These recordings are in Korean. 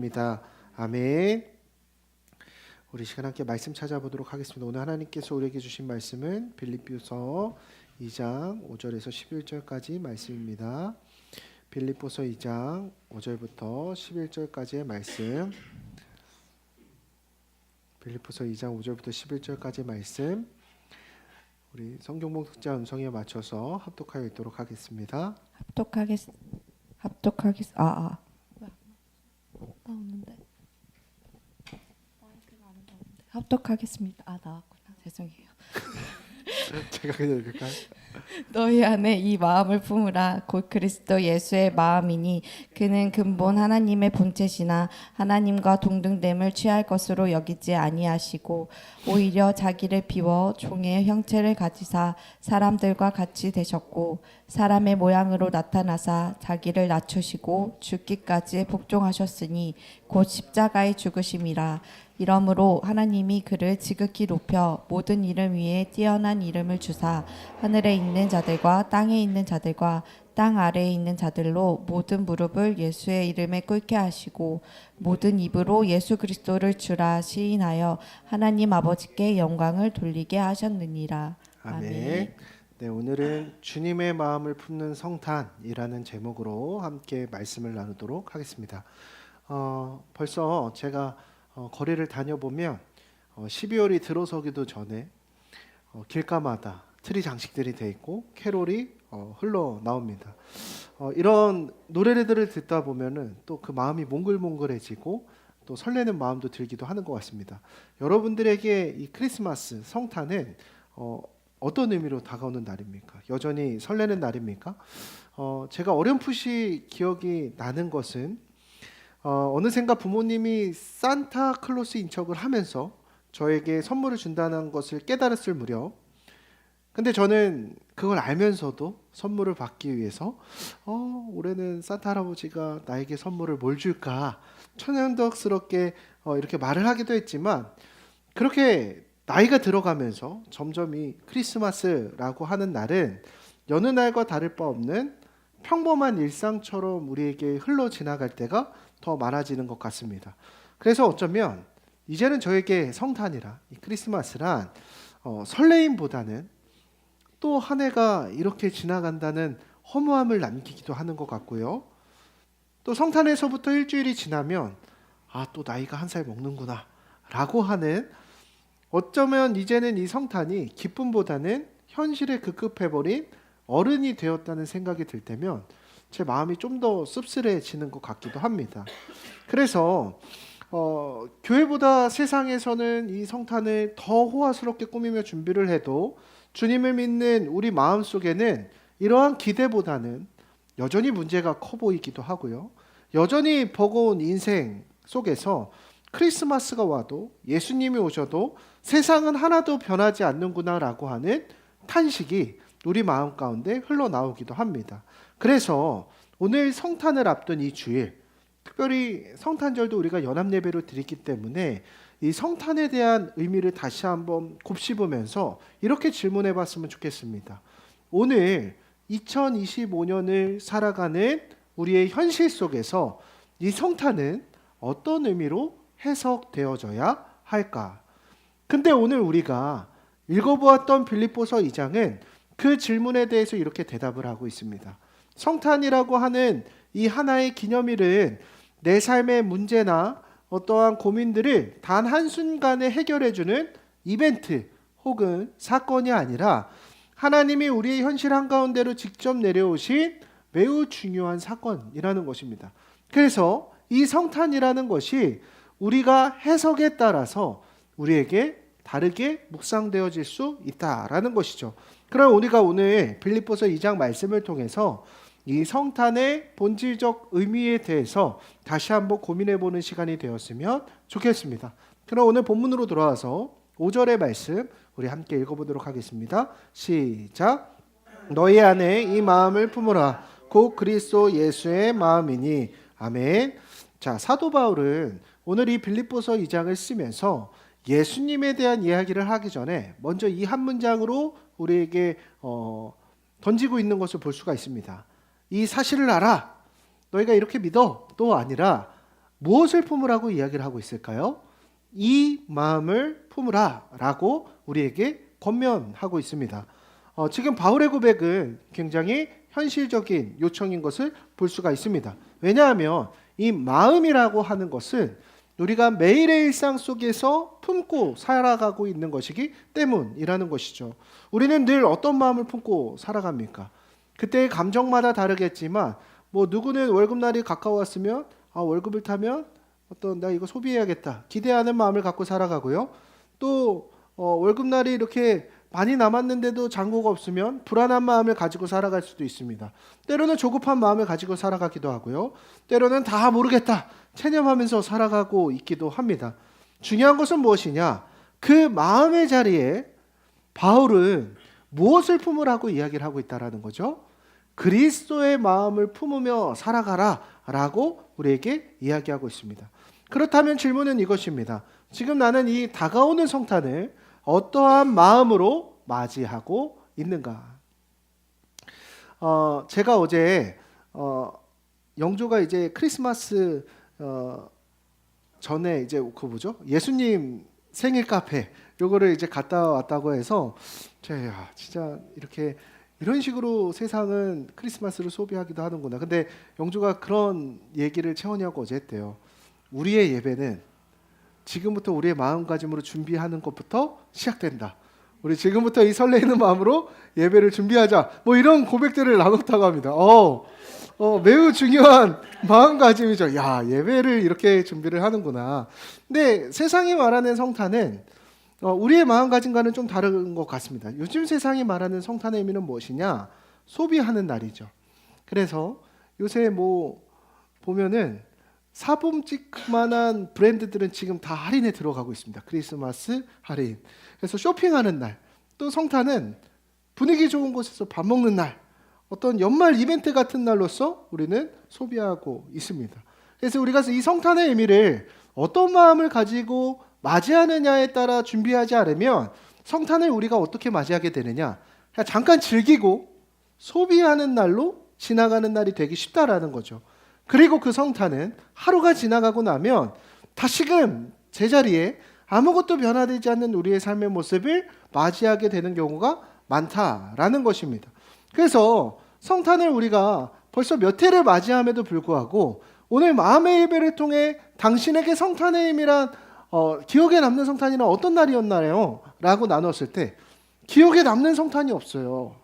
입니다. 아멘. 우리 시간 함께 말씀 찾아보도록 하겠습니다. 오늘 하나님께서 우리에게 주신 말씀은 빌립보서 2장 5절에서 11절까지 말씀입니다. 빌립보서 2장 5절부터 11절까지의 말씀. 빌립보서 2장 5절부터 11절까지의 말씀. 우리 성경봉 득자 음성에 맞춰서 합독하여 읽도록 하겠습니다. 나오는데 합독하겠습니다. 나왔구나. 죄송해요. 제가 그냥 읽을까요? 너희 안에 이 마음을 품으라. 곧 그리스도 예수의 마음이니 그는 근본 하나님의 본체시나 하나님과 동등됨을 취할 것으로 여기지 아니하시고 오히려 자기를 비워 종의 형체를 가지사 사람들과 같이 되셨고 사람의 모양으로 나타나사 자기를 낮추시고 죽기까지 복종하셨으니 곧 십자가의 죽으심이라. 이러므로 하나님이 그를 지극히 높여 모든 이름 위에 뛰어난 이름을 주사 하늘에 있는 자들과 땅에 있는 자들과 땅 아래에 있는 자들로 모든 무릎을 예수의 이름에 꿇게 하시고 모든 입으로 예수 그리스도를 주라 시인하여 하나님 아버지께 영광을 돌리게 하셨느니라. 아멘. 네, 오늘은 주님의 마음을 품는 성탄이라는 제목으로 함께 말씀을 나누도록 하겠습니다. 벌써 제가 거리를 다녀보면 12월이 들어서기도 전에 길가마다 트리 장식들이 돼 있고 캐롤이 흘러나옵니다. 이런 노래들을 듣다 보면은 또 그 마음이 몽글몽글해지고 또 설레는 마음도 들기도 하는 것 같습니다. 여러분들에게 이 크리스마스 성탄은 어떤 의미로 다가오는 날입니까? 여전히 설레는 날입니까? 제가 어렴풋이 기억이 나는 것은 어느샌가 부모님이 산타클로스 인척을 하면서 저에게 선물을 준다는 것을 깨달았을 무렵, 근데 저는 그걸 알면서도 선물을 받기 위해서 올해는 산타 할아버지가 나에게 선물을 뭘 줄까 천연덕스럽게 이렇게 말을 하기도 했지만, 그렇게 나이가 들어가면서 점점 이 크리스마스라고 하는 날은 여느 날과 다를 바 없는 평범한 일상처럼 우리에게 흘러 지나갈 때가 더 많아지는 것 같습니다. 그래서 어쩌면 이제는 저에게 성탄이라, 이 크리스마스란 설레임보다는 또 한 해가 이렇게 지나간다는 허무함을 남기기도 하는 것 같고요. 또 성탄에서부터 일주일이 지나면 또 나이가 한 살 먹는구나 라고 하는, 어쩌면 이제는 이 성탄이 기쁨보다는 현실에 급급해버린 어른이 되었다는 생각이 들 때면 제 마음이 좀 더 씁쓸해지는 것 같기도 합니다. 그래서 교회보다 세상에서는 이 성탄을 더 호화스럽게 꾸미며 준비를 해도 주님을 믿는 우리 마음속에는 이러한 기대보다는 여전히 문제가 커 보이기도 하고요. 여전히 버거운 인생 속에서 크리스마스가 와도 예수님이 오셔도 세상은 하나도 변하지 않는구나라고 하는 탄식이 우리 마음 가운데 흘러나오기도 합니다. 그래서 오늘 성탄을 앞둔 이 주일, 특별히 성탄절도 우리가 연합예배로 드리기 때문에 이 성탄에 대한 의미를 다시 한번 곱씹으면서 이렇게 질문해 봤으면 좋겠습니다. 오늘 2025년을 살아가는 우리의 현실 속에서 이 성탄은 어떤 의미로 해석되어져야 할까? 근데 오늘 우리가 읽어보았던 빌립보서 2장은 그 질문에 대해서 이렇게 대답을 하고 있습니다. 성탄이라고 하는 이 하나의 기념일은 내 삶의 문제나 어떠한 고민들을 단 한순간에 해결해주는 이벤트 혹은 사건이 아니라 하나님이 우리의 현실 한가운데로 직접 내려오신 매우 중요한 사건이라는 것입니다. 그래서 이 성탄이라는 것이 우리가 해석에 따라서 우리에게 다르게 묵상되어질 수 있다라는 것이죠. 그럼 우리가 오늘 빌립보서 2장 말씀을 통해서 이 성탄의 본질적 의미에 대해서 다시 한번 고민해보는 시간이 되었으면 좋겠습니다. 그럼 오늘 본문으로 돌아와서 5절의 말씀 우리 함께 읽어보도록 하겠습니다. 시작. 너희 안에 이 마음을 품으라. 곧 그리스도 예수의 마음이니. 아멘. 자, 사도 바울은 오늘 이 빌립보서 2장을 쓰면서 예수님에 대한 이야기를 하기 전에 먼저 이 한 문장으로 우리에게 던지고 있는 것을 볼 수가 있습니다. 이 사실을 알아. 너희가 이렇게 믿어. 또 아니라 무엇을 품으라고 이야기를 하고 있을까요? 이 마음을 품으라 라고 우리에게 권면하고 있습니다. 지금 바울의 고백은 굉장히 현실적인 요청인 것을 볼 수가 있습니다. 왜냐하면 이 마음이라고 하는 것은 우리가 매일의 일상 속에서 품고 살아가고 있는 것이기 때문이라는 것이죠. 우리는 늘 어떤 마음을 품고 살아갑니까? 그때의 감정마다 다르겠지만 뭐 누구는 월급날이 가까웠으면 월급을 타면 나 이거 소비해야겠다 기대하는 마음을 갖고 살아가고요. 또 월급날이 이렇게 많이 남았는데도 잔고가 없으면 불안한 마음을 가지고 살아갈 수도 있습니다. 때로는 조급한 마음을 가지고 살아가기도 하고요. 때로는 다 모르겠다 체념하면서 살아가고 있기도 합니다. 중요한 것은 무엇이냐? 그 마음의 자리에 바울은 무엇을 품으라고 이야기를 하고 있다라는 거죠. 그리스도의 마음을 품으며 살아가라 라고 우리에게 이야기하고 있습니다. 그렇다면 질문은 이것입니다. 지금 나는 이 다가오는 성탄을 어떠한 마음으로 맞이하고 있는가? 제가 어제 영조가 이제 크리스마스 전에 이제 예수님 생일 카페 요거를 이제 갔다 왔다고 해서 제가 진짜 이렇게 이런 식으로 세상은 크리스마스를 소비하기도 하는구나. 근데 영주가 그런 얘기를 채원이하고 어제 했대요. 우리의 예배는 지금부터 우리의 마음가짐으로 준비하는 것부터 시작된다. 우리 지금부터 이 설레이는 마음으로 예배를 준비하자. 뭐 이런 고백들을 나눴다고 합니다. 매우 중요한 마음가짐이죠. 야, 예배를 이렇게 준비를 하는구나. 근데 세상이 말하는 성탄은 우리의 마음가짐과는 좀 다른 것 같습니다. 요즘 세상이 말하는 성탄의 의미는 무엇이냐? 소비하는 날이죠. 그래서 요새 뭐 보면은 사범직만한 브랜드들은 지금 다 할인에 들어가고 있습니다. 크리스마스 할인. 그래서 쇼핑하는 날. 또 성탄은 분위기 좋은 곳에서 밥 먹는 날. 어떤 연말 이벤트 같은 날로서 우리는 소비하고 있습니다. 그래서 우리가 이 성탄의 의미를 어떤 마음을 가지고 맞이하느냐에 따라 준비하지 않으면 성탄을 우리가 어떻게 맞이하게 되느냐? 그냥 잠깐 즐기고 소비하는 날로 지나가는 날이 되기 쉽다라는 거죠. 그리고 그 성탄은 하루가 지나가고 나면 다시금 제자리에 아무것도 변화되지 않는 우리의 삶의 모습을 맞이하게 되는 경우가 많다라는 것입니다. 그래서 성탄을 우리가 벌써 몇 해를 맞이함에도 불구하고 오늘 마음의 예배를 통해 당신에게 성탄의 의미란 기억에 남는 성탄이란 어떤 날이었나요? 라고 나눴을 때 기억에 남는 성탄이 없어요.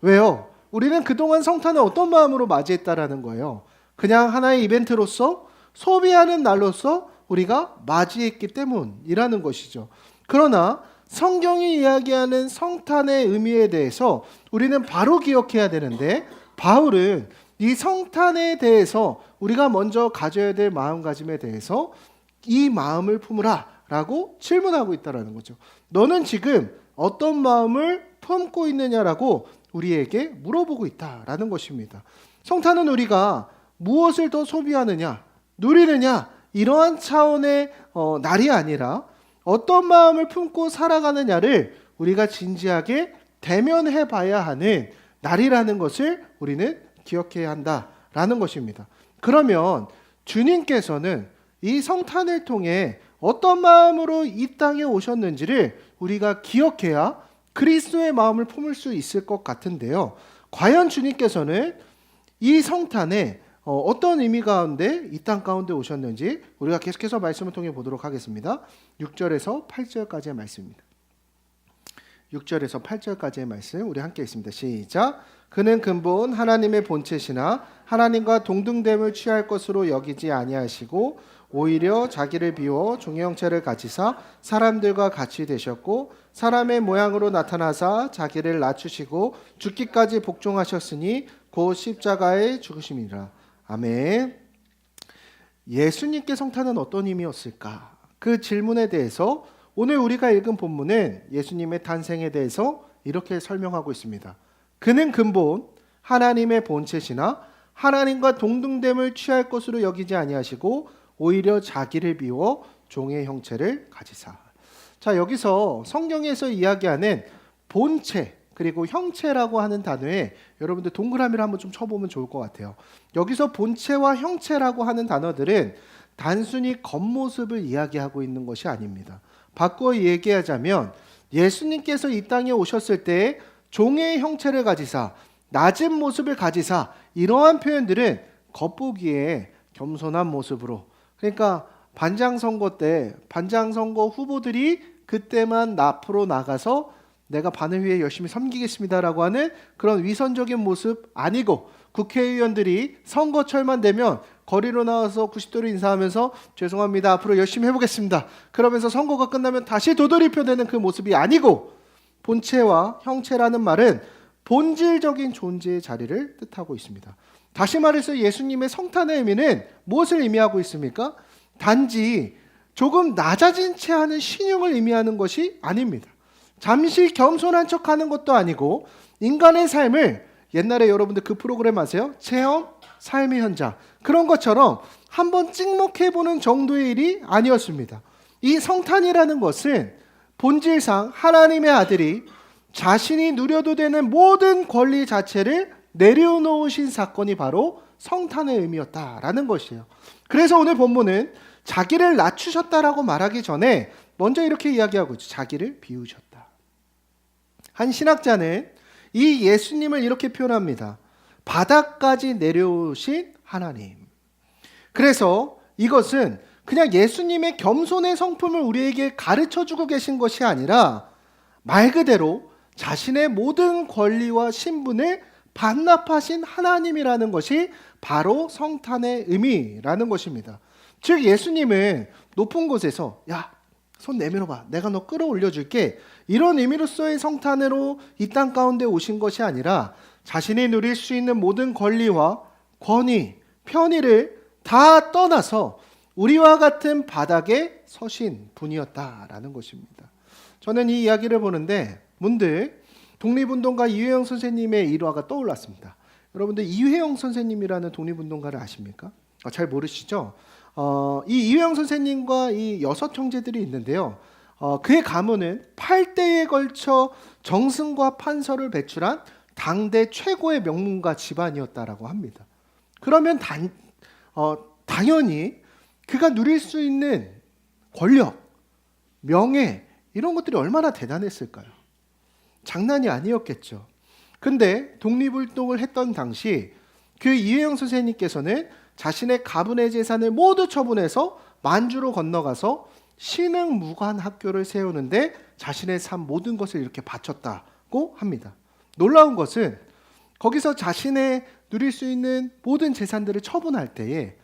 왜요? 우리는 그동안 성탄을 어떤 마음으로 맞이했다라는 거예요. 그냥 하나의 이벤트로서 소비하는 날로서 우리가 맞이했기 때문이라는 것이죠. 그러나 성경이 이야기하는 성탄의 의미에 대해서 우리는 바로 기억해야 되는데 바울은 이 성탄에 대해서 우리가 먼저 가져야 될 마음가짐에 대해서 이 마음을 품으라 라고 질문하고 있다는 거죠. 너는 지금 어떤 마음을 품고 있느냐라고 우리에게 물어보고 있다라는 것입니다. 성탄은 우리가 무엇을 더 소비하느냐, 누리느냐 이러한 차원의 날이 아니라 어떤 마음을 품고 살아가느냐를 우리가 진지하게 대면해 봐야 하는 날이라는 것을 우리는 기억해야 한다라는 것입니다. 그러면 주님께서는 이 성탄을 통해 어떤 마음으로 이 땅에 오셨는지를 우리가 기억해야 그리스도의 마음을 품을 수 있을 것 같은데요. 과연 주님께서는 이 성탄에 어떤 의미 가운데 이 땅 가운데 오셨는지 우리가 계속해서 말씀을 통해 보도록 하겠습니다. 6절에서 8절까지의 말씀입니다. 6절에서 8절까지의 말씀 우리 함께 읽습니다. 시작. 그는 근본 하나님의 본체시나 하나님과 동등됨을 취할 것으로 여기지 아니하시고 오히려 자기를 비워 종의 형체를 가지사 사람들과 같이 되셨고 사람의 모양으로 나타나사 자기를 낮추시고 죽기까지 복종하셨으니 곧 십자가에 죽으심이라. 아멘. 예수님께 성탄은 어떤 의미였을까? 그 질문에 대해서 오늘 우리가 읽은 본문은 예수님의 탄생에 대해서 이렇게 설명하고 있습니다. 그는 근본 하나님의 본체시나 하나님과 동등됨을 취할 것으로 여기지 아니하시고 오히려 자기를 비워 종의 형체를 가지사. 자, 여기서 성경에서 이야기하는 본체 그리고 형체라고 하는 단어에 여러분들 동그라미를 한번 좀 쳐보면 좋을 것 같아요. 여기서 본체와 형체라고 하는 단어들은 단순히 겉모습을 이야기하고 있는 것이 아닙니다. 바꾸어 얘기하자면 예수님께서 이 땅에 오셨을 때 종의 형체를 가지사 낮은 모습을 가지사 이러한 표현들은 겉보기에 겸손한 모습으로, 그러니까 반장선거 때 반장선거 후보들이 그때만 앞으로 나가서 내가 반을 위해 열심히 섬기겠습니다라고 하는 그런 위선적인 모습 아니고, 국회의원들이 선거철만 되면 거리로 나와서 90도로 인사하면서 죄송합니다, 앞으로 열심히 해보겠습니다, 그러면서 선거가 끝나면 다시 도돌이표되는 그 모습이 아니고, 본체와 형체라는 말은 본질적인 존재의 자리를 뜻하고 있습니다. 다시 말해서 예수님의 성탄의 의미는 무엇을 의미하고 있습니까? 단지 조금 낮아진 채 하는 신용을 의미하는 것이 아닙니다. 잠시 겸손한 척하는 것도 아니고, 인간의 삶을, 옛날에 여러분들 그 프로그램 아세요? 체험 삶의 현장, 그런 것처럼 한번 찍먹해보는 정도의 일이 아니었습니다. 이 성탄이라는 것은 본질상 하나님의 아들이 자신이 누려도 되는 모든 권리 자체를 내려놓으신 사건이 바로 성탄의 의미였다라는 것이에요. 그래서 오늘 본문은 자기를 낮추셨다라고 말하기 전에 먼저 이렇게 이야기하고 있죠. 자기를 비우셨다. 한 신학자는 이 예수님을 이렇게 표현합니다. 바닥까지 내려오신 하나님. 그래서 이것은 그냥 예수님의 겸손의 성품을 우리에게 가르쳐주고 계신 것이 아니라 말 그대로 자신의 모든 권리와 신분을 반납하신 하나님이라는 것이 바로 성탄의 의미라는 것입니다. 즉 예수님은 높은 곳에서 야, 손 내밀어봐, 내가 너 끌어올려 줄게, 이런 의미로서의 성탄으로 이 땅 가운데 오신 것이 아니라 자신이 누릴 수 있는 모든 권리와 권위, 편의를 다 떠나서 우리와 같은 바닥에 서신 분이었다라는 것입니다. 저는 이 이야기를 보는데 문득 독립운동가 이회영 선생님의 일화가 떠올랐습니다. 여러분들 이회영 선생님이라는 독립운동가를 아십니까? 잘 모르시죠? 이 이회영 선생님과 이 6 형제들이 있는데요. 그의 가문은 8대에 걸쳐 정승과 판서를 배출한 당대 최고의 명문가 집안이었다라고 합니다. 그러면 당연히 그가 누릴 수 있는 권력, 명예, 이런 것들이 얼마나 대단했을까요? 장난이 아니었겠죠. 근데 독립운동을 했던 당시 그 이회영 선생님께서는 자신의 가문의 재산을 모두 처분해서 만주로 건너가서 신흥무관학교를 세우는데 자신의 삶 모든 것을 이렇게 바쳤다고 합니다. 놀라운 것은 거기서 자신의 누릴 수 있는 모든 재산들을 처분할 때에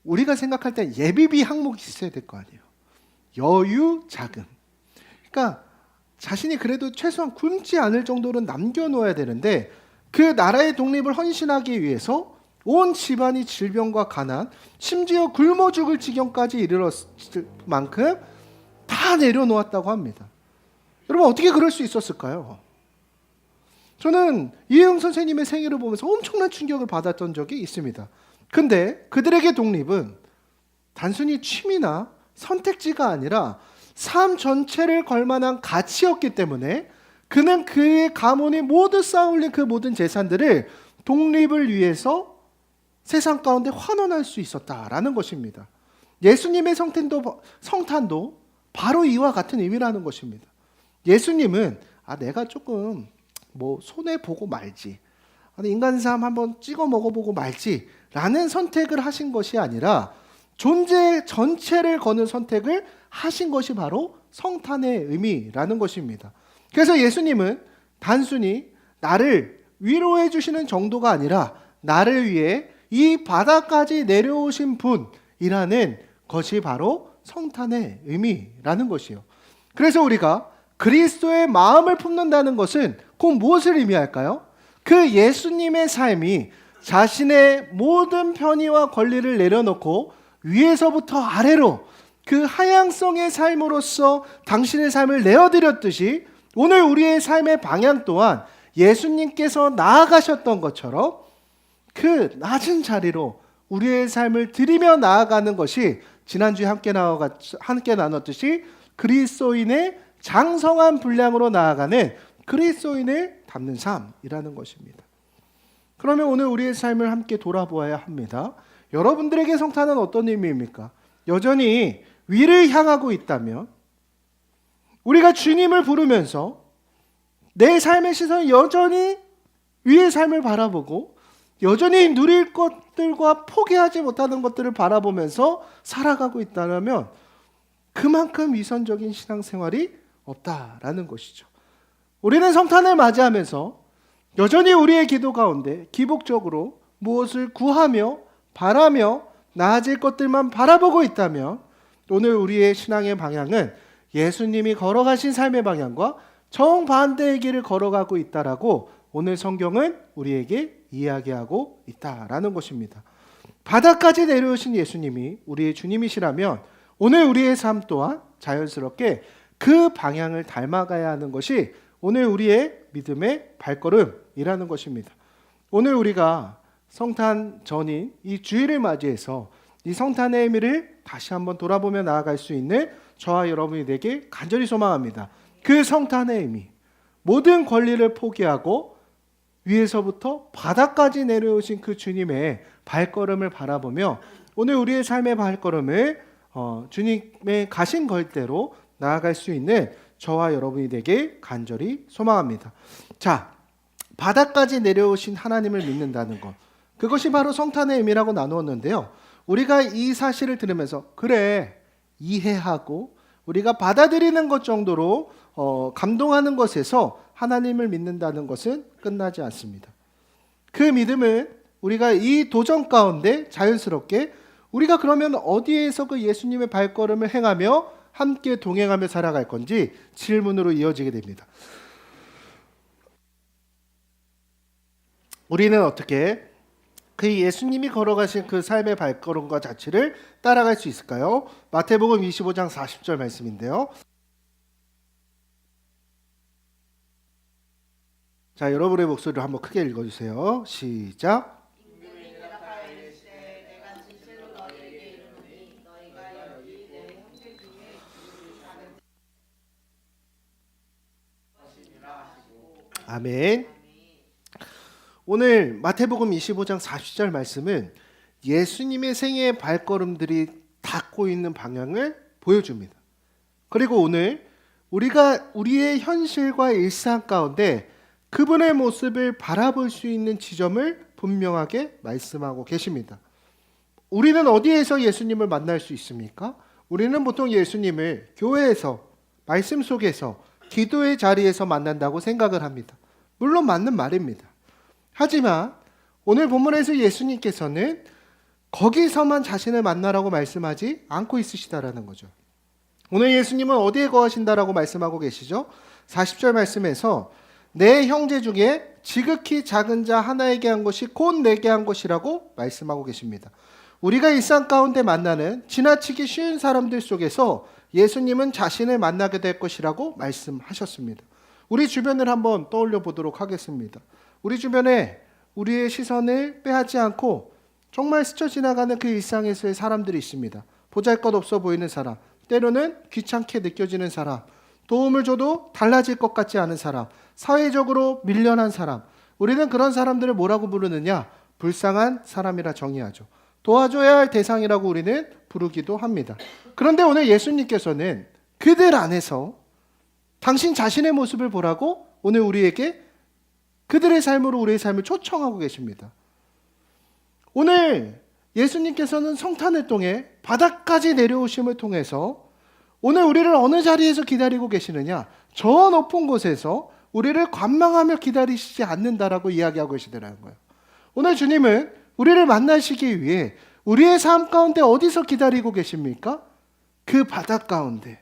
우리가 생각할 때 예비비 항목이 있어야 될 거 아니에요. 여유, 자금. 그러니까 자신이 그래도 최소한 굶지 않을 정도로 남겨놓아야 되는데 그 나라의 독립을 헌신하기 위해서 온 집안이 질병과 가난, 심지어 굶어 죽을 지경까지 이르렀을 만큼 다 내려놓았다고 합니다. 여러분 어떻게 그럴 수 있었을까요? 저는 이혜영 선생님의 생애를 보면서 엄청난 충격을 받았던 적이 있습니다. 근데 그들에게 독립은 단순히 취미나 선택지가 아니라 삶 전체를 걸만한 가치였기 때문에 그는 그의 가문이 모두 쌓아올린 그 모든 재산들을 독립을 위해서 세상 가운데 환원할 수 있었다라는 것입니다. 예수님의 성탄도 바로 이와 같은 의미라는 것입니다. 예수님은 내가 조금 손해보고 말지, 인간삼 한번 찍어 먹어보고 말지 라는 선택을 하신 것이 아니라 존재 전체를 거는 선택을 하신 것이 바로 성탄의 의미라는 것입니다. 그래서 예수님은 단순히 나를 위로해 주시는 정도가 아니라 나를 위해 이 바다까지 내려오신 분이라는 것이 바로 성탄의 의미라는 것이요. 그래서 우리가 그리스도의 마음을 품는다는 것은 곧 무엇을 의미할까요? 그 예수님의 삶이 자신의 모든 편의와 권리를 내려놓고 위에서부터 아래로 그 하향성의 삶으로서 당신의 삶을 내어드렸듯이 오늘 우리의 삶의 방향 또한 예수님께서 나아가셨던 것처럼 그 낮은 자리로 우리의 삶을 드리며 나아가는 것이 지난주에 함께 나눴듯이 그리스도인의 장성한 분량으로 나아가는 그리스도인을 닮는 삶이라는 것입니다. 그러면 오늘 우리의 삶을 함께 돌아보아야 합니다. 여러분들에게 성탄은 어떤 의미입니까? 여전히 위를 향하고 있다면, 우리가 주님을 부르면서 내 삶의 시선은 여전히 위의 삶을 바라보고 여전히 누릴 것들과 포기하지 못하는 것들을 바라보면서 살아가고 있다면 그만큼 위선적인 신앙생활이 없다라는 것이죠. 우리는 성탄을 맞이하면서 여전히 우리의 기도 가운데 기복적으로 무엇을 구하며 바라며 나아질 것들만 바라보고 있다면 오늘 우리의 신앙의 방향은 예수님이 걸어가신 삶의 방향과 정반대의 길을 걸어가고 있다라고 오늘 성경은 우리에게 이야기하고 있다라는 것입니다. 바다까지 내려오신 예수님이 우리의 주님이시라면 오늘 우리의 삶 또한 자연스럽게 그 방향을 닮아가야 하는 것이 오늘 우리의 믿음의 발걸음이라는 것입니다. 오늘 우리가 성탄 전인 이 주일을 맞이해서 이 성탄의 의미를 다시 한번 돌아보며 나아갈 수 있는 저와 여러분이 되게 간절히 소망합니다. 그 성탄의 의미, 모든 권리를 포기하고 위에서부터 바다까지 내려오신 그 주님의 발걸음을 바라보며 오늘 우리의 삶의 발걸음을 주님의 가신 걸대로 나아갈 수 있는 저와 여러분이 되게 간절히 소망합니다. 자, 바다까지 내려오신 하나님을 믿는다는 것, 그것이 바로 성탄의 의미라고 나누었는데요. 우리가 이 사실을 들으면서 그래, 이해하고 우리가 받아들이는 것 정도로 감동하는 것에서 하나님을 믿는다는 것은 끝나지 않습니다. 그 믿음은 우리가 이 도전 가운데 자연스럽게 우리가 그러면 어디에서 그 예수님의 발걸음을 행하며 함께 동행하며 살아갈 건지 질문으로 이어지게 됩니다. 우리는 어떻게 그 예수님이 걸어가신 그 삶의 발걸음과 자취를 따라갈 수 있을까요? 마태복음 25장 40절 말씀인데요. 자, 여러분의 목소리로 한번 크게 읽어주세요. 시작. 아멘. 오늘 마태복음 25장 40절 말씀은 예수님의 생애의 발걸음들이 닿고 있는 방향을 보여줍니다. 그리고 오늘 우리가 우리의 현실과 일상 가운데 그분의 모습을 바라볼 수 있는 지점을 분명하게 말씀하고 계십니다. 우리는 어디에서 예수님을 만날 수 있습니까? 우리는 보통 예수님을 교회에서, 말씀 속에서, 기도의 자리에서 만난다고 생각을 합니다. 물론 맞는 말입니다. 하지만 오늘 본문에서 예수님께서는 거기서만 자신을 만나라고 말씀하지 않고 있으시다라는 거죠. 오늘 예수님은 어디에 거하신다라고 말씀하고 계시죠? 40절 말씀에서 내 형제 중에 지극히 작은 자 하나에게 한 것이 곧 내게 한 것이라고 말씀하고 계십니다. 우리가 일상 가운데 만나는 지나치기 쉬운 사람들 속에서 예수님은 자신을 만나게 될 것이라고 말씀하셨습니다. 우리 주변을 한번 떠올려 보도록 하겠습니다. 우리 주변에 우리의 시선을 빼앗지 않고 정말 스쳐 지나가는 그 일상에서의 사람들이 있습니다. 보잘것없어 보이는 사람, 때로는 귀찮게 느껴지는 사람, 도움을 줘도 달라질 것 같지 않은 사람, 사회적으로 밀려난 사람. 우리는 그런 사람들을 뭐라고 부르느냐? 불쌍한 사람이라 정의하죠. 도와줘야 할 대상이라고 우리는 부르기도 합니다. 그런데 오늘 예수님께서는 그들 안에서 당신 자신의 모습을 보라고 오늘 우리에게 그들의 삶으로 우리의 삶을 초청하고 계십니다. 오늘 예수님께서는 성탄을 통해 바다까지 내려오심을 통해서 오늘 우리를 어느 자리에서 기다리고 계시느냐? 저 높은 곳에서 우리를 관망하며 기다리시지 않는다라고 이야기하고 계시더라는 거예요. 오늘 주님은 우리를 만나시기 위해 우리의 삶 가운데 어디서 기다리고 계십니까? 그 바다 가운데,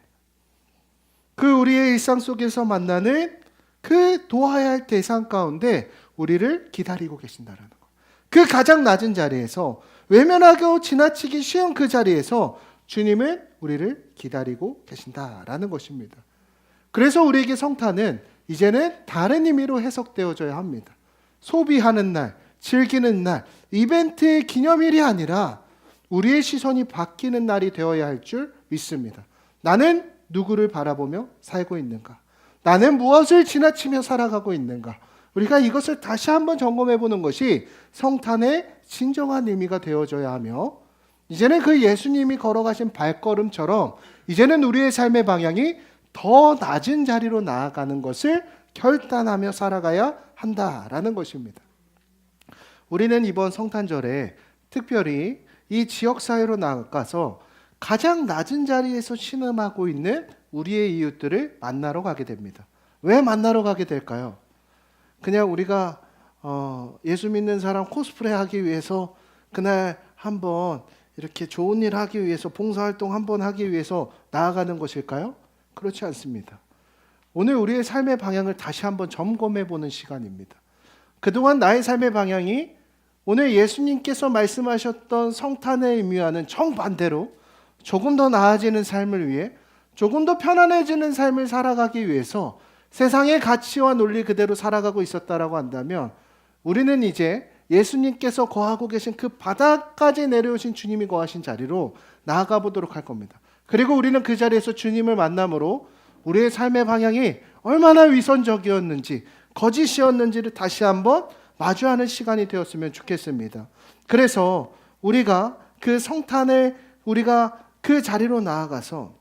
그 우리의 일상 속에서 만나는 그 도와야 할 대상 가운데 우리를 기다리고 계신다는 거. 그 가장 낮은 자리에서, 외면하고 지나치기 쉬운 그 자리에서 주님은 우리를 기다리고 계신다라는 것입니다. 그래서 우리에게 성탄은 이제는 다른 의미로 해석되어져야 합니다. 소비하는 날, 즐기는 날, 이벤트의 기념일이 아니라 우리의 시선이 바뀌는 날이 되어야 할 줄 믿습니다. 나는 누구를 바라보며 살고 있는가? 나는 무엇을 지나치며 살아가고 있는가? 우리가 이것을 다시 한번 점검해 보는 것이 성탄의 진정한 의미가 되어져야 하며, 이제는 그 예수님이 걸어가신 발걸음처럼 이제는 우리의 삶의 방향이 더 낮은 자리로 나아가는 것을 결단하며 살아가야 한다라는 것입니다. 우리는 이번 성탄절에 특별히 이 지역사회로 나아가서 가장 낮은 자리에서 신음하고 있는 우리의 이웃들을 만나러 가게 됩니다. 왜 만나러 가게 될까요? 그냥 우리가 예수 믿는 사람 코스프레 하기 위해서, 그날 한번 이렇게 좋은 일 하기 위해서, 봉사활동 한번 하기 위해서 나아가는 것일까요? 그렇지 않습니다. 오늘 우리의 삶의 방향을 다시 한번 점검해 보는 시간입니다. 그동안 나의 삶의 방향이 오늘 예수님께서 말씀하셨던 성탄의 의미와는 정반대로 조금 더 나아지는 삶을 위해, 조금 더 편안해지는 삶을 살아가기 위해서 세상의 가치와 논리 그대로 살아가고 있었다라고 한다면, 우리는 이제 예수님께서 거하고 계신 그 바닥까지 내려오신 주님이 거하신 자리로 나아가 보도록 할 겁니다. 그리고 우리는 그 자리에서 주님을 만남으로 우리의 삶의 방향이 얼마나 위선적이었는지, 거짓이었는지를 다시 한번 마주하는 시간이 되었으면 좋겠습니다. 그래서 우리가 그 성탄을, 우리가 그 자리로 나아가서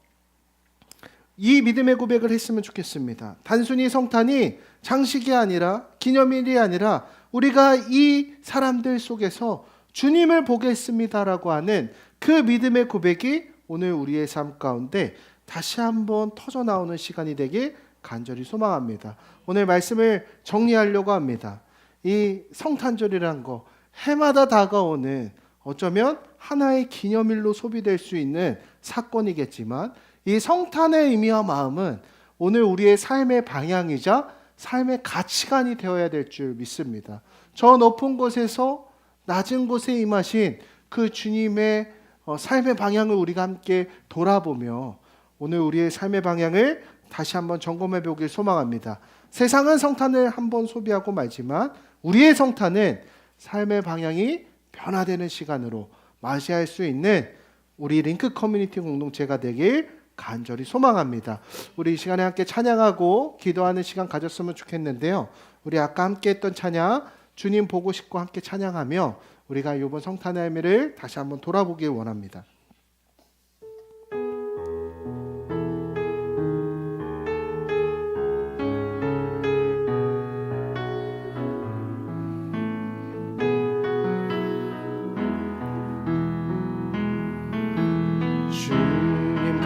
이 믿음의 고백을 했으면 좋겠습니다. 단순히 성탄이 장식이 아니라, 기념일이 아니라 우리가 이 사람들 속에서 주님을 보겠습니다라고 하는 그 믿음의 고백이 오늘 우리의 삶 가운데 다시 한번 터져 나오는 시간이 되길 간절히 소망합니다. 오늘 말씀을 정리하려고 합니다. 이 성탄절이란 거, 해마다 다가오는 어쩌면 하나의 기념일로 소비될 수 있는 사건이겠지만, 이 성탄의 의미와 마음은 오늘 우리의 삶의 방향이자 삶의 가치관이 되어야 될 줄 믿습니다. 저 높은 곳에서 낮은 곳에 임하신 그 주님의 삶의 방향을 우리가 함께 돌아보며 오늘 우리의 삶의 방향을 다시 한번 점검해 보길 소망합니다. 세상은 성탄을 한번 소비하고 말지만 우리의 성탄은 삶의 방향이 변화되는 시간으로 맞이할 수 있는 우리 링크 커뮤니티 공동체가 되길 간절히 소망합니다. 우리 이 시간에 함께 찬양하고 기도하는 시간 가졌으면 좋겠는데요. 우리 아까 함께 했던 찬양, 주님 보고 싶고 함께 찬양하며 우리가 이번 성탄의 의미를 다시 한번 돌아보길 원합니다.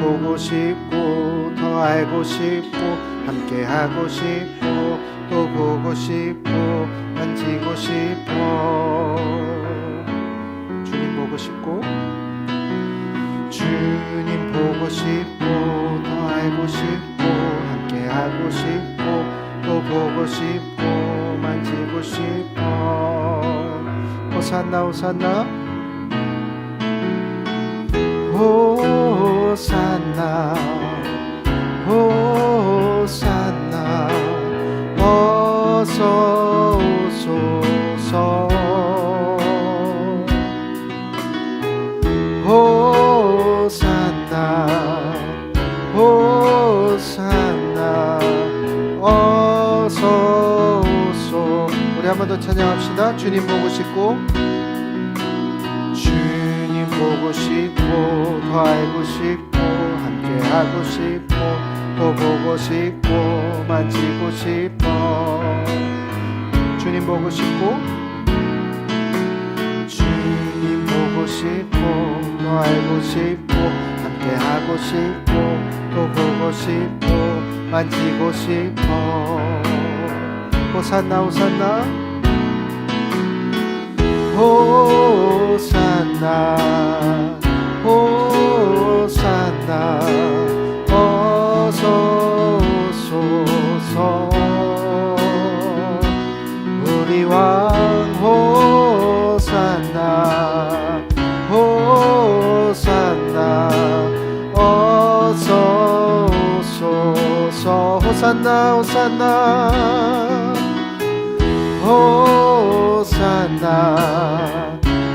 보고 싶고 더 알고 싶고 함께 하고 싶고 또 보고 싶고 만지고 싶어. 주님 보고 싶고, 주님 보고 싶고 더 알고 싶고 함께 하고 싶고 또 보고 싶고 만지고 싶어. 호산나 호산나 호산나 호산나 어서 오소서. 호산나 호산나 어서 오소. 우리 한 번 더 찬양합시다. 주님 보고 싶고, 보고 싶고 더 알고 싶고 함께 하고 싶고 또 보고 싶고 만지고 싶어. 주님 보고 싶고, 주님 보고 싶고 더 알고 싶고 함께 하고 싶고 또 보고 싶고 만지고 싶어. 호산나 호산나 호산나 호산나 어서 오소서. 우리 왕 호산나 호산나 어서 오소서. 호산나 호산나 호산나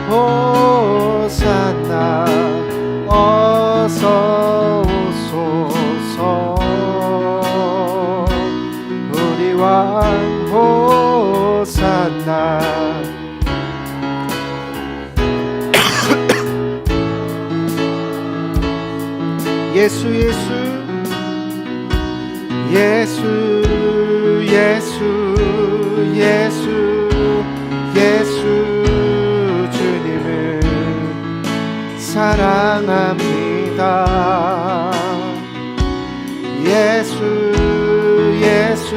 호산나 어서 오소서. 우리 왕 호산나 예수 예수 예수 예수 예수 예수 주님을 사랑합니다. 예수 예수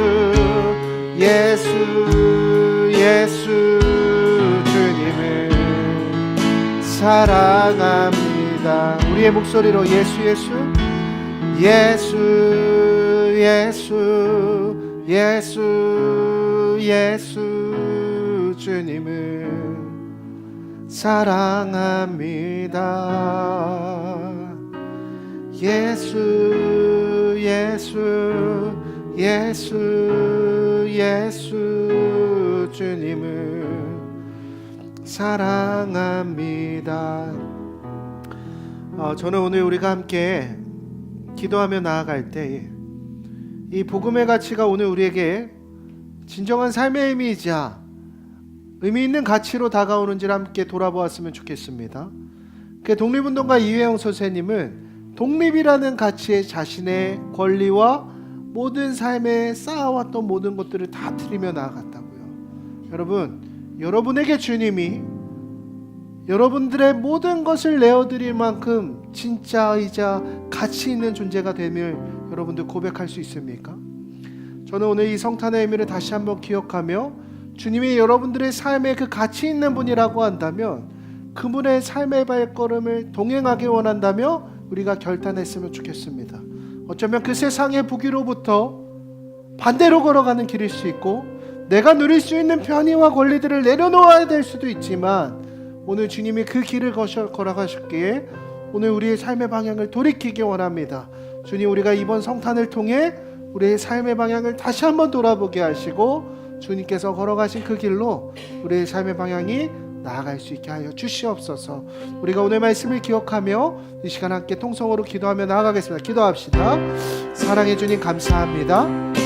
예수 예수 주님을 사랑합니다. 우리의 목소리로 예수 예수 예수 예수 예수 예수 주님을 사랑합니다. 예수 예수 예수 예수 주님을 사랑합니다. 저는 오늘 우리가 함께 기도하며 나아갈 때 이 복음의 가치가 오늘 우리에게 진정한 삶의 의미이자 의미 있는 가치로 다가오는지를 함께 돌아보았으면 좋겠습니다. 독립운동가 이회영 선생님은 독립이라는 가치에 자신의 권리와 모든 삶에 쌓아왔던 모든 것들을 다 드리며 나아갔다고요. 여러분, 여러분에게 주님이 여러분들의 모든 것을 내어드릴 만큼 진짜이자 가치 있는 존재가 됨을 여러분들 고백할 수 있습니까? 저는 오늘 이 성탄의 의미를 다시 한번 기억하며 주님이 여러분들의 삶에 그 가치 있는 분이라고 한다면 그분의 삶의 발걸음을 동행하기 원한다며 우리가 결단했으면 좋겠습니다. 어쩌면 그 세상의 부귀로부터 반대로 걸어가는 길일 수 있고 내가 누릴 수 있는 편의와 권리들을 내려놓아야 될 수도 있지만 오늘 주님이 그 길을 걸어가셨기에 오늘 우리의 삶의 방향을 돌이키기 원합니다. 주님, 우리가 이번 성탄을 통해 우리의 삶의 방향을 다시 한번 돌아보게 하시고 주님께서 걸어가신 그 길로 우리의 삶의 방향이 나아갈 수 있게 하여 주시옵소서. 우리가 오늘 말씀을 기억하며 이 시간 함께 통성으로 기도하며 나아가겠습니다. 기도합시다. 사랑해 주님 감사합니다.